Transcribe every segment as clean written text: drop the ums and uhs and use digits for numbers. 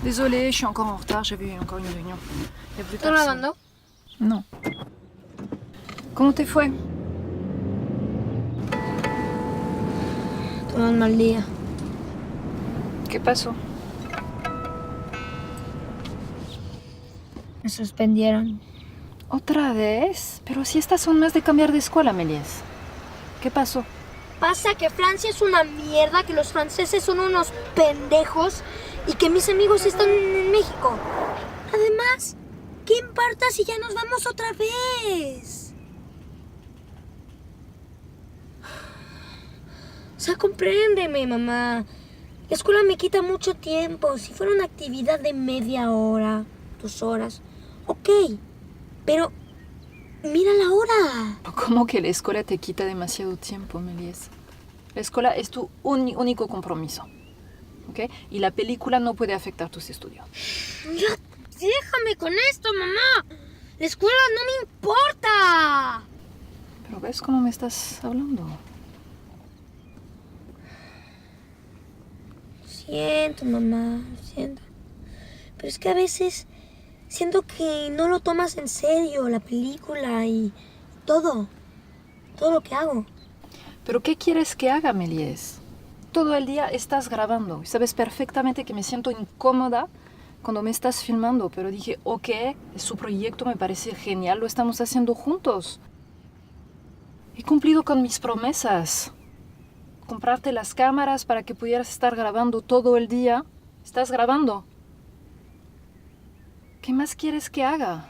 Désolée, je suis encore en retard, j'avais encore une réunion. Y a plus ¿Estás personne. grabando? Non. ¿Cómo te fue? Tuve un mal día. ¿Qué pasó? Me suspendieron. ¿Otra vez? Pero si estas son más de cambiar de escuela, Méliès. ¿Qué pasó? Pasa que Francia es una mierda, que los franceses son unos pendejos y que mis amigos están en México. Además, ¿qué importa si ya nos vamos otra vez? O sea, compréndeme, mamá. La escuela me quita mucho tiempo. Si fuera una actividad de media hora, 2 horas, ok. Pero mira la hora. ¿Cómo que la escuela te quita demasiado tiempo, Méliès? La escuela es tu único compromiso, ¿ok? Y la película no puede afectar tus estudios. Ya, déjame con esto, mamá. La escuela no me importa. Pero ¿ves cómo me estás hablando? Siento, mamá, siento. Pero es que a veces siento que no lo tomas en serio, la película y todo lo que hago. ¿Pero qué quieres que haga, Méliès? Todo el día estás grabando y sabes perfectamente que me siento incómoda cuando me estás filmando, pero dije, ok, es su proyecto, me parece genial, lo estamos haciendo juntos. He cumplido con mis promesas. Comprarte las cámaras para que pudieras estar grabando todo el día. ¿Estás grabando? ¿Qué más quieres que haga?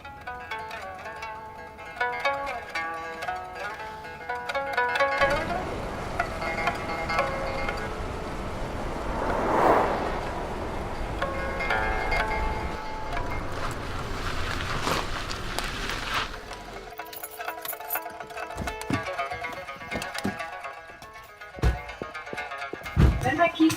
Ven aquí.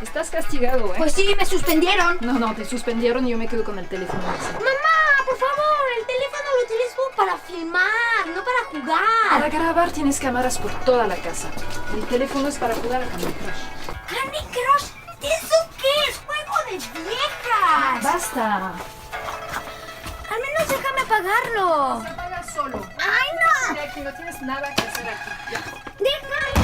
Estás castigado, ¿eh? Pues sí, me suspendieron. No, te suspendieron y yo me quedo con el teléfono. Mamá, por favor, el teléfono lo utilizo para filmar, no para jugar. Para grabar tienes cámaras por toda la casa. El teléfono es para jugar a Candy Crush. Candy Crush, ¿eso qué es? Juego de viejas. ¡Basta! Al menos déjame apagarlo. Se apaga solo. ¡Ay, no! Mira, aquí no tienes nada que hacer aquí. Ya. ¡Déjame!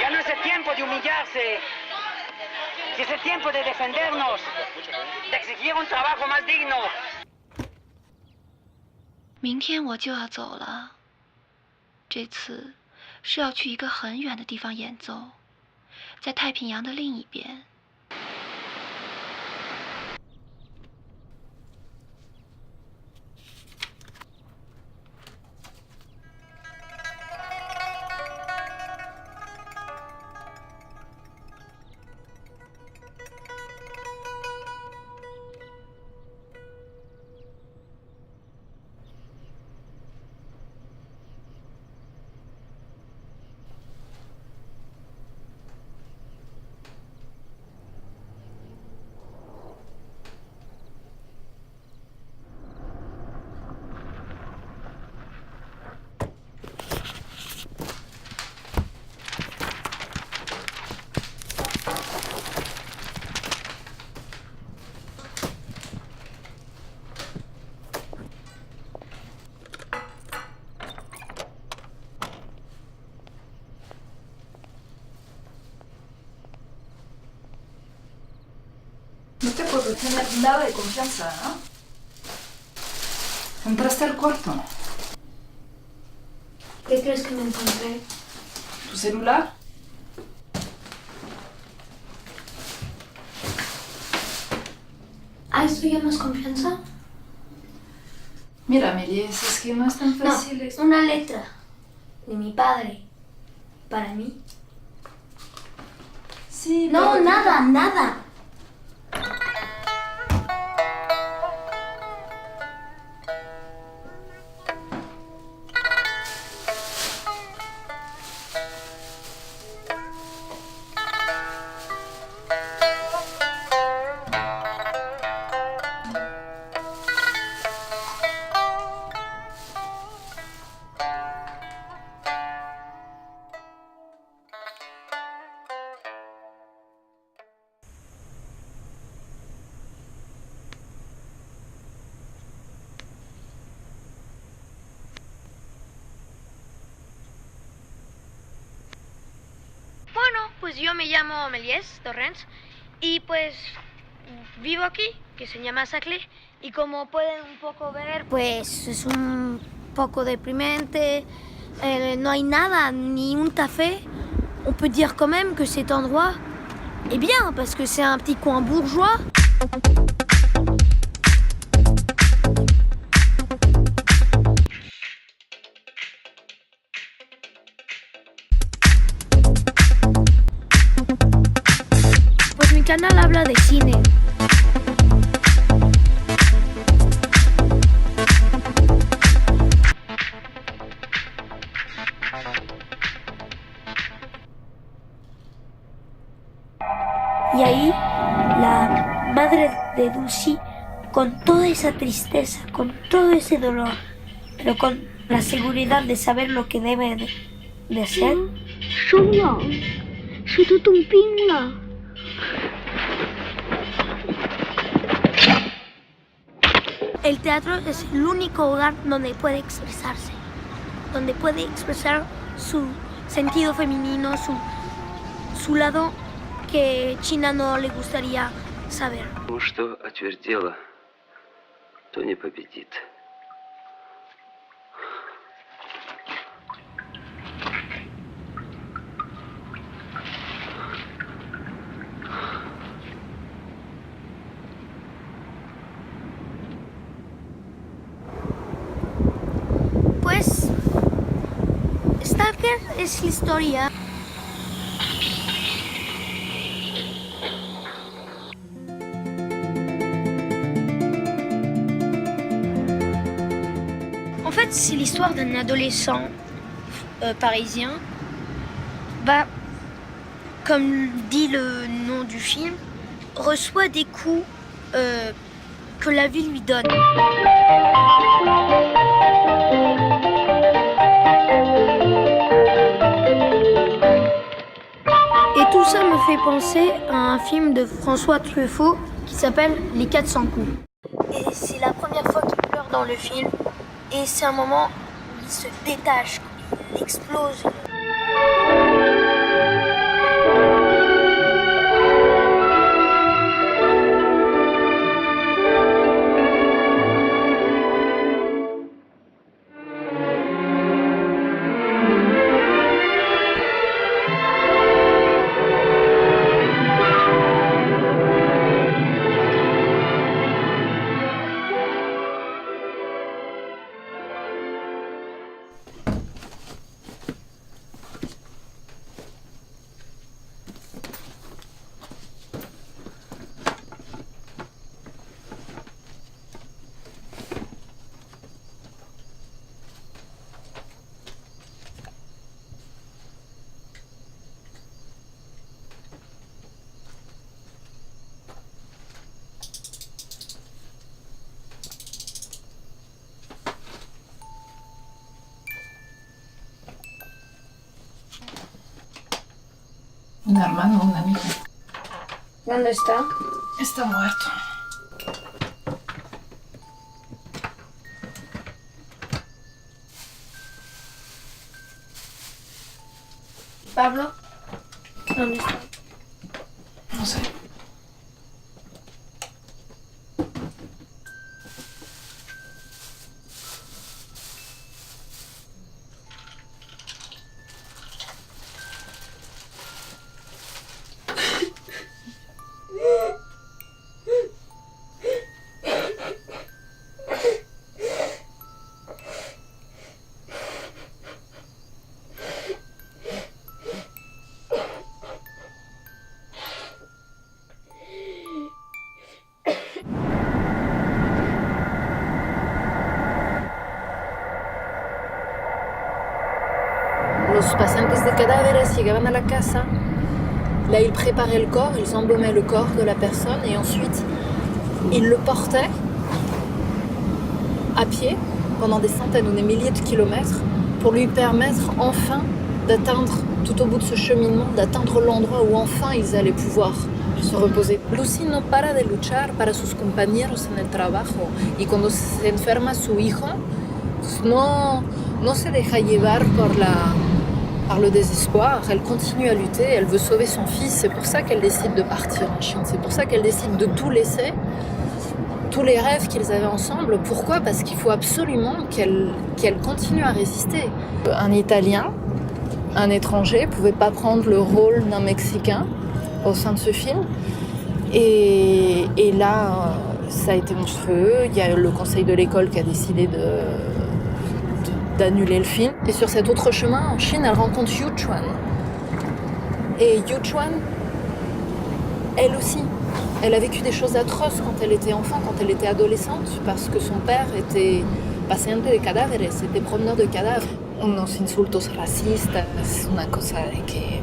Ya no es el tiempo de humillarse. Es el tiempo de defendernos, de exigir un trabajo más digno. 明天我就要走了，这次是要去一个很远的地方演奏，在太平洋的另一边。de tener nada de confianza, ¿no? Entraste al cuarto. ¿Qué crees que me encontré? ¿Tu celular? ¿Ah, esto ya no es confianza? Mira, Méliès, es que no es tan fácil. No, una letra de mi padre. ¿Para mí? Sí, No, pero... nada, nada. Bueno, pues yo me llamo Méliès Torrents y pues vivo aquí, que se llama Saclay, y como pueden un poco ver, pues es un poco deprimente, no hay nada, ni un café. On peut dire quand même que cet endroit est bien, parce que c'est un petit coin bourgeois. Pues mi canal habla de cine. Y ahí, la madre de Dulcie, con toda esa tristeza, con todo ese dolor, pero con la seguridad de saber lo que debe de hacer, 生了，水都冻冰了。 El teatro es el único lugar donde puede expresarse, donde puede expresar su sentido femenino, su lado que China no le gustaría saber. Потому что отвердела, то не победит. Pues, Stalker es la historia. En fait, c'est l'histoire d'un adolescent parisien. Bah, comme dit le nom du film, reçoit des coups que la vie lui donne. Et tout ça me fait penser à un film de François Truffaut qui s'appelle Les 400 coups. Et c'est la première fois qu'il pleure dans le film. Et c'est un moment où il se détache, il explose. Un hermano, un amigo. ¿dónde está? Está muerto. Pablo, ¿dónde está? No sé. pacientes de cadáveres llegaban a la casa. Là, ils préparaient le corps, ils embaumaient le corps de la personne et ensuite, ils le portaient à pied pendant des centaines ou des milliers de kilomètres pour lui permettre enfin d'atteindre, tout au bout de ce cheminement, d'atteindre l'endroit où enfin ils allaient pouvoir se reposer. Lucy no para de luchar para sus compañeros en el trabajo y cuando se enferma su hijo, pues no se deja llevar par le désespoir, elle continue à lutter, elle veut sauver son fils, c'est pour ça qu'elle décide de partir en Chine, c'est pour ça qu'elle décide de tout laisser, tous les rêves qu'ils avaient ensemble. Pourquoi ? Parce qu'il faut absolument qu'elle continue à résister. Un Italien, un étranger, ne pouvait pas prendre le rôle d'un Mexicain au sein de ce film. Et là, ça a été monstrueux. Il y a le conseil de l'école qui a décidé d'annuler le film. Et sur cet autre chemin, en Chine, elle rencontre Yu Chuan. Et Yu Chuan, elle aussi, elle a vécu des choses atroces quand elle était enfant, quand elle était adolescente, parce que son père était paciente de cadáveres, était promeneur de cadavres. Unos insultos racistas, una cosa de que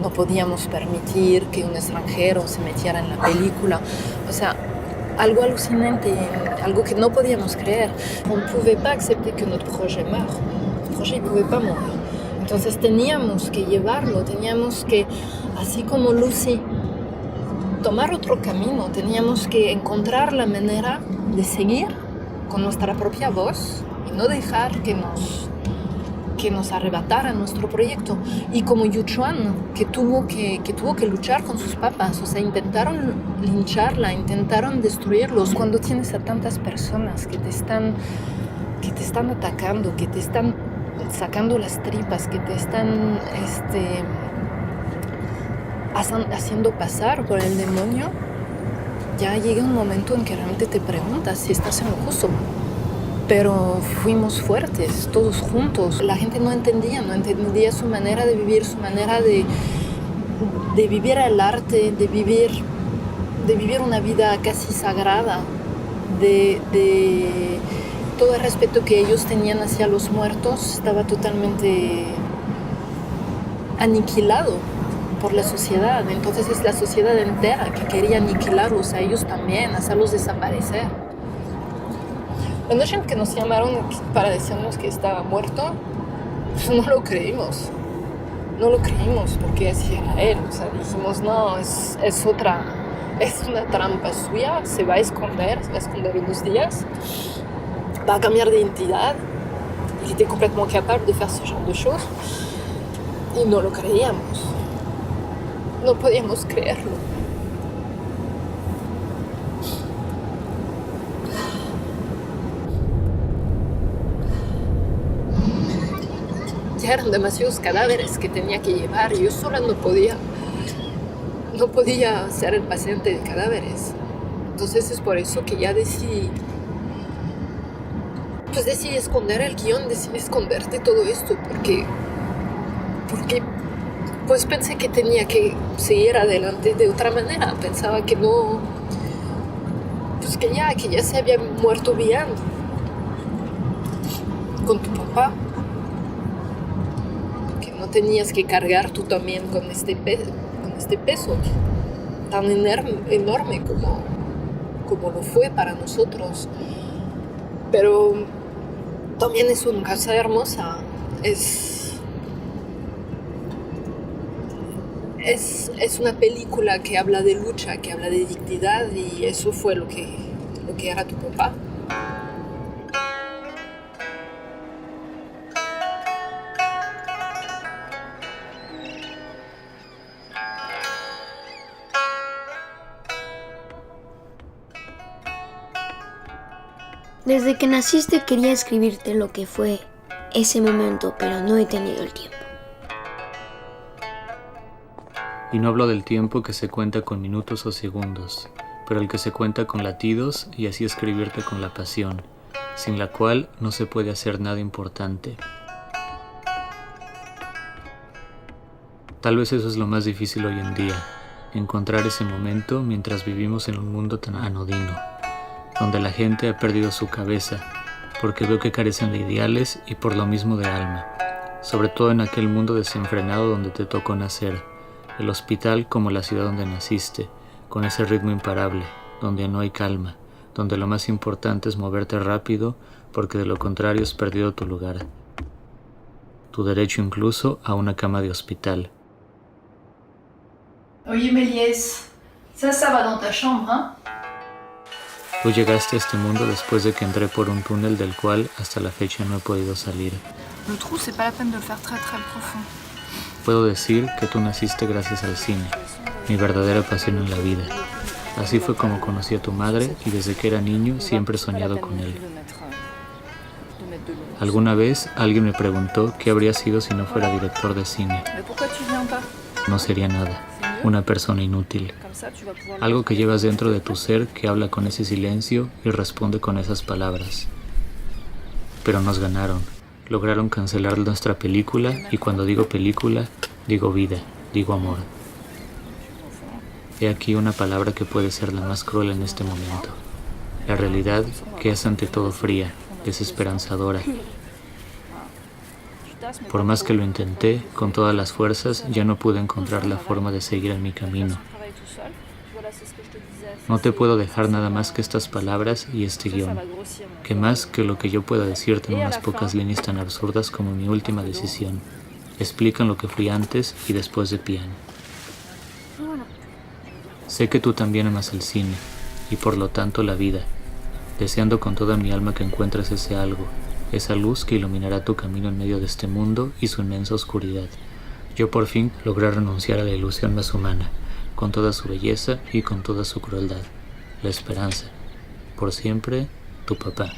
no podíamos permitir que un extranjero se metiera en la película. O sea, algo alucinante, algo que no podíamos creer. On ne pouvait pas accepter que notre projet meure. Notre projet ne pouvait pas mourir. Entonces teníamos que llevarlo, teníamos que, así como Lucy, tomar otro camino, teníamos que encontrar la manera de seguir con nuestra propia voz y no dejar que nos arrebatara nuestro proyecto. Y como Yu Chuan, que tuvo que luchar con sus papás, o sea, intentaron lincharla, intentaron destruirlos. Cuando tienes a tantas personas que te están atacando, que te están sacando las tripas, que te están haciendo pasar por el demonio, ya llega un momento en que realmente te preguntas si estás en lo justo. Pero fuimos fuertes, todos juntos. La gente no entendía su manera de vivir, su manera de vivir el arte, de vivir una vida casi sagrada, de todo el respeto que ellos tenían hacia los muertos estaba totalmente aniquilado por la sociedad. Entonces es la sociedad entera que quería aniquilarlos a ellos también, hacerlos desaparecer. La noche en que nos llamaron para decirnos que estaba muerto, pues no lo creímos. No lo creímos porque así era él. O sea, dijimos, no, es una trampa suya, se va a esconder unos días, va a cambiar de identidad. Il était complètement capable de faire ce genre de choses. Y no lo creíamos. No podíamos creerlo. Ya eran demasiados cadáveres que tenía que llevar y yo sola no podía ser el paciente de cadáveres. Entonces es por eso que ya decidí esconder el guión, decidí esconderte todo esto porque pues pensé que tenía que seguir adelante de otra manera. Pensaba que no, pues que ya se había muerto bien con tu papá. Tenías que cargar tú también con este peso tan enorme como lo fue para nosotros. Pero también es una casa hermosa. Es una película que habla de lucha, que habla de dignidad, y eso fue lo que era tu papá. Desde que naciste quería escribirte lo que fue ese momento, pero no he tenido el tiempo. Y no hablo del tiempo que se cuenta con minutos o segundos, pero el que se cuenta con latidos, y así escribirte con la pasión, sin la cual no se puede hacer nada importante. Tal vez eso es lo más difícil hoy en día, encontrar ese momento mientras vivimos en un mundo tan anodino, donde la gente ha perdido su cabeza, porque veo que carecen de ideales y por lo mismo de alma. sobre todo en aquel mundo desenfrenado donde te tocó nacer, el hospital como la ciudad donde naciste, con ese ritmo imparable, donde no hay calma, donde lo más importante es moverte rápido, porque de lo contrario has perdido tu lugar, tu derecho incluso a una cama de hospital. Oye, Méliès, ça va dans ta chambre, hein? Tú llegaste a este mundo después de que entré por un túnel del cual hasta la fecha no he podido salir. Le trou, c'est pas la peine de le faire très très profond. Puedo decir que tú naciste gracias al cine, mi verdadera pasión en la vida. Así fue como conocí a tu madre y desde que era niño siempre he soñado con él. Alguna vez alguien me preguntó qué habría sido si no fuera director de cine. No sería nada, una persona inútil. Algo que llevas dentro de tu ser que habla con ese silencio y responde con esas palabras. Pero nos ganaron. Lograron cancelar nuestra película y cuando digo película, digo vida, digo amor. He aquí una palabra que puede ser la más cruel en este momento. La realidad que es ante todo fría, desesperanzadora. Por más que lo intenté, con todas las fuerzas, ya no pude encontrar la forma de seguir en mi camino. No te puedo dejar nada más que estas palabras y este guión, que más que lo que yo pueda decirte en unas pocas líneas tan absurdas como mi última decisión, explican lo que fui antes y después de piano. Sé que tú también amas el cine, y por lo tanto la vida, deseando con toda mi alma que encuentres ese algo, esa luz que iluminará tu camino en medio de este mundo y su inmensa oscuridad. Yo por fin logré renunciar a la ilusión más humana, con toda su belleza y con toda su crueldad. La esperanza. Por siempre, tu papá.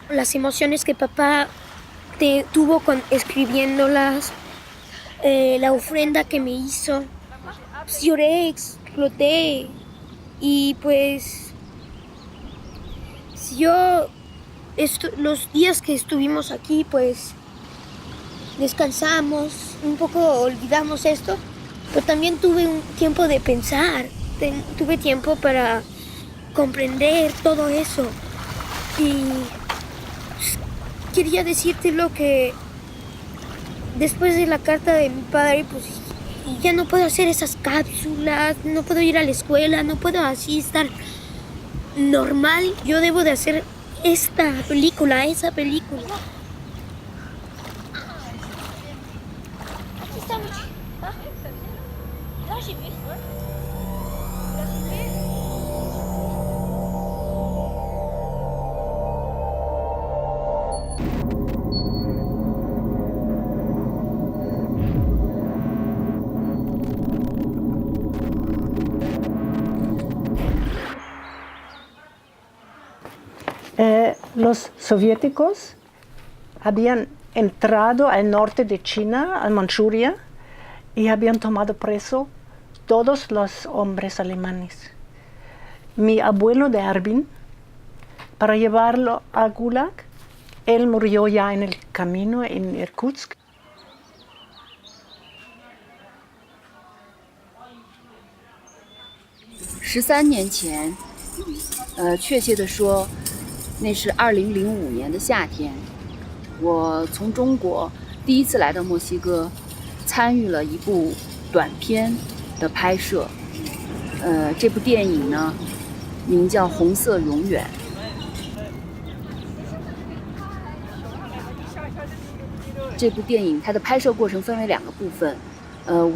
Las emociones que papá tuvo escribiéndolas, la ofrenda que me hizo, pues lloré, exploté y pues los días que estuvimos aquí pues descansamos, un poco olvidamos esto, pero también tuve un tiempo de pensar, tuve tiempo para comprender todo eso y quería decirte lo que después de la carta de mi padre, pues ya no puedo hacer esas cápsulas, no puedo ir a la escuela, no puedo así estar normal. Yo debo de hacer esa película. Aquí estamos. Los soviéticos habían entrado al norte de China, a Manchuria, y habían tomado preso todos los hombres alemanes. mi abuelo de Harbin para llevarlo a Gulag. Él murió ya en el camino en Irkutsk.13年前，确切的说，那是2005年的夏天，我从中国第一次来到墨西哥，参与了一部短片的拍摄。这部电影呢，名叫《红色永远》。这部电影它的拍摄过程分为2个部分，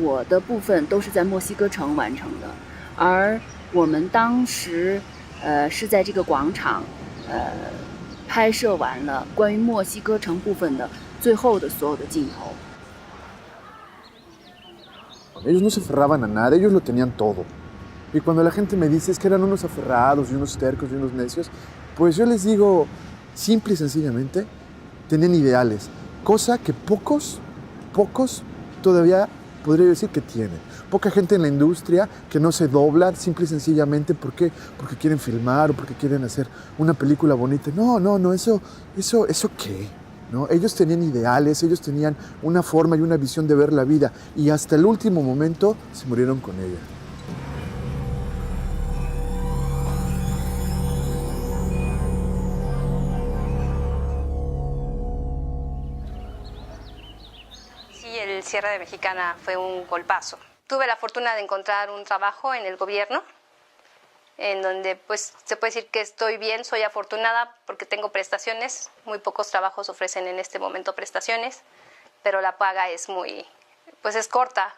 我的部分都是在墨西哥城完成的，而我们当时是在这个广场拍摄完了关于墨西哥城部分的最后的所有的镜头。Ellos no se aferraban a nada, ellos lo tenían todo. Y cuando la gente me dice es que eran unos aferrados y unos tercos y unos necios, pues yo les digo, simple y sencillamente, tenían ideales, cosa que pocos todavía podría decir que tienen. Poca gente en la industria que no se dobla simple y sencillamente porque quieren filmar o porque quieren hacer una película bonita. No, eso ¿qué? ¿No? Ellos tenían ideales, ellos tenían una forma y una visión de ver la vida y hasta el último momento se murieron con ella. El cierre de Mexicana fue un golpazo. Tuve la fortuna de encontrar un trabajo en el gobierno, en donde pues se puede decir que estoy bien, soy afortunada porque tengo prestaciones. Muy pocos trabajos ofrecen en este momento prestaciones, pero la paga es es corta.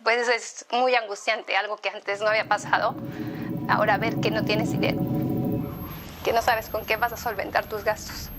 Pues es muy angustiante, algo que antes no había pasado. Ahora ver que no tienes dinero, que no sabes con qué vas a solventar tus gastos.